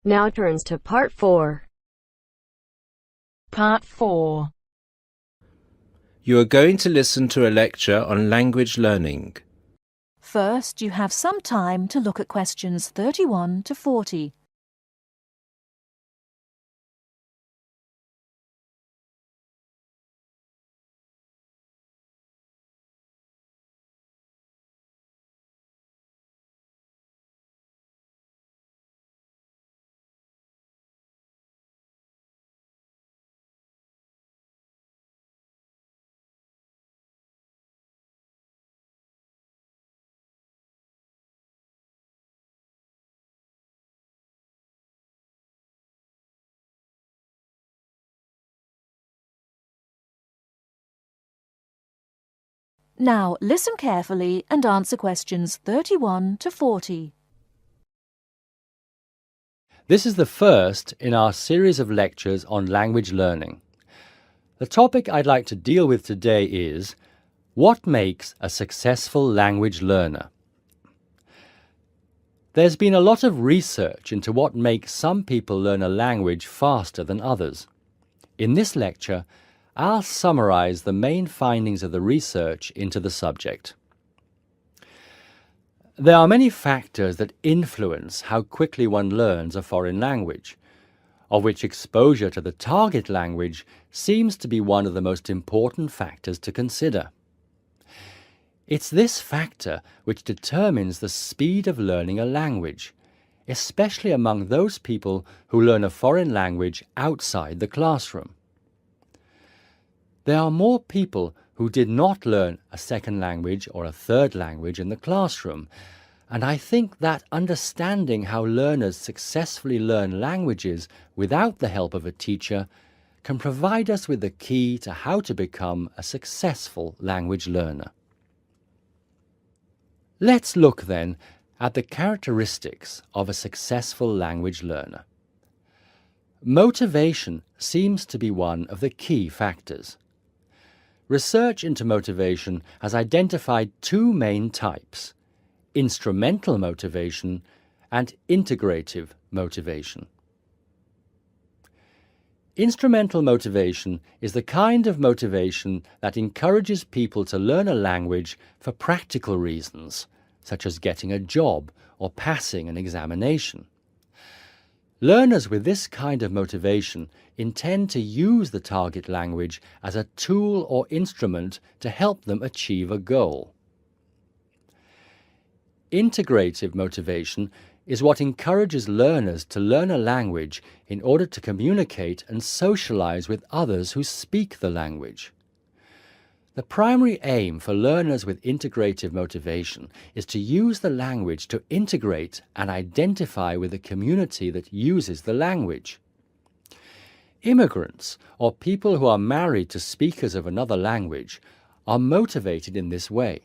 Now turns to Part 4. Part 4. You are going to listen to a lecture on language learning. First, you have some time to look at questions 31 to 40. Now, listen carefully and answer questions 31 to 40. This is the first in our series of lectures on language learning. The topic I'd like to deal with today is what makes a successful language learner? There's been a lot of research into what makes some people learn a language faster than others. In this lecture, I'll summarize the main findings of the research into the subject. There are many factors that influence how quickly one learns a foreign language, of which exposure to the target language seems to be one of the most important factors to consider. It's this factor which determines the speed of learning a language, especially among those people who learn a foreign language outside the classroom. There are more people who did not learn a second language or a third language in the classroom, and I think that understanding how learners successfully learn languages without the help of a teacher can provide us with the key to how to become a successful language learner. Let's look then at the characteristics of a successful language learner. Motivation seems to be one of the key factors. Research into motivation has identified two main types: instrumental motivation and integrative motivation. Instrumental motivation is the kind of motivation that encourages people to learn a language for practical reasons, such as getting a job or passing an examination. Learners with this kind of motivation intend to use the target language as a tool or instrument to help them achieve a goal. Integrative motivation is what encourages learners to learn a language in order to communicate and socialize with others who speak the language. The primary aim for learners with integrative motivation is to use the language to integrate and identify with the community that uses the language. Immigrants, or people who are married to speakers of another language, are motivated in this way.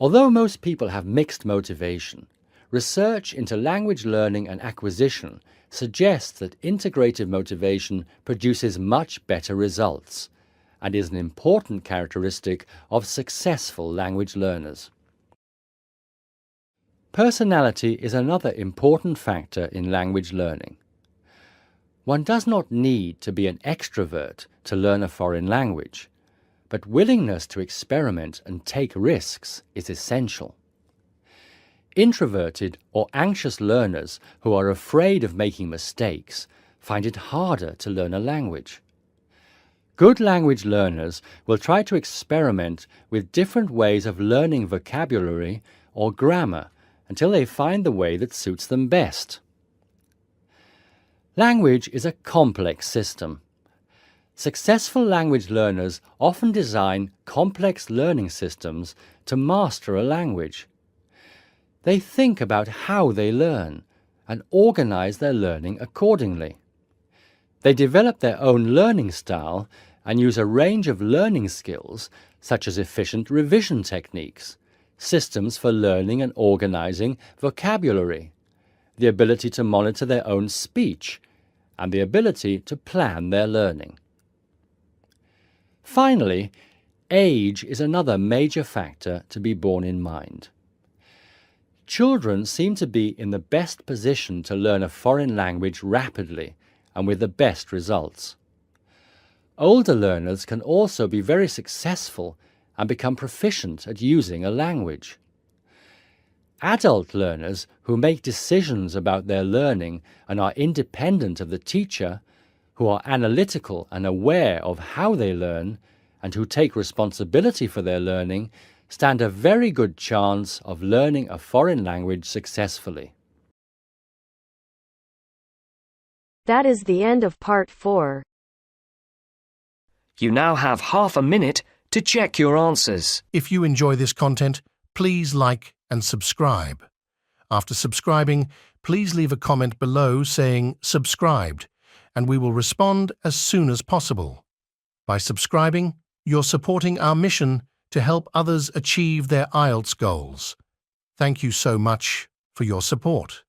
Although most people have mixed motivation, research into language learning and acquisition suggests that integrative motivation produces much better results and is an important characteristic of successful language learners. Personality is another important factor in language learning. One does not need to be an extrovert to learn a foreign language, but willingness to experiment and take risks is essential. Introverted or anxious learners who are afraid of making mistakes find it harder to learn a language. Good language learners will try to experiment with different ways of learning vocabulary or grammar until they find the way that suits them best. Language is a complex system. Successful language learners often design complex learning systems to master a language. They think about how they learn and organize their learning accordingly. They develop their own learning style and use a range of learning skills such as efficient revision techniques, systems for learning and organizing vocabulary, the ability to monitor their own speech, and the ability to plan their learning. Finally, age is another major factor to be borne in mind. Children seem to be in the best position to learn a foreign language rapidly and with the best results. Older learners can also be very successful and become proficient at using a language. Adult learners who make decisions about their learning and are independent of the teacher, who are analytical and aware of how they learn, and who take responsibility for their learning, stand a very good chance of learning a foreign language successfully. That is the end of part 4. You now have half a minute to check your answers. If you enjoy this content, please like and subscribe. After subscribing, please leave a comment below saying subscribed, and we will respond as soon as possible. By subscribing, you're supporting our mission to help others achieve their IELTS goals. Thank you so much for your support.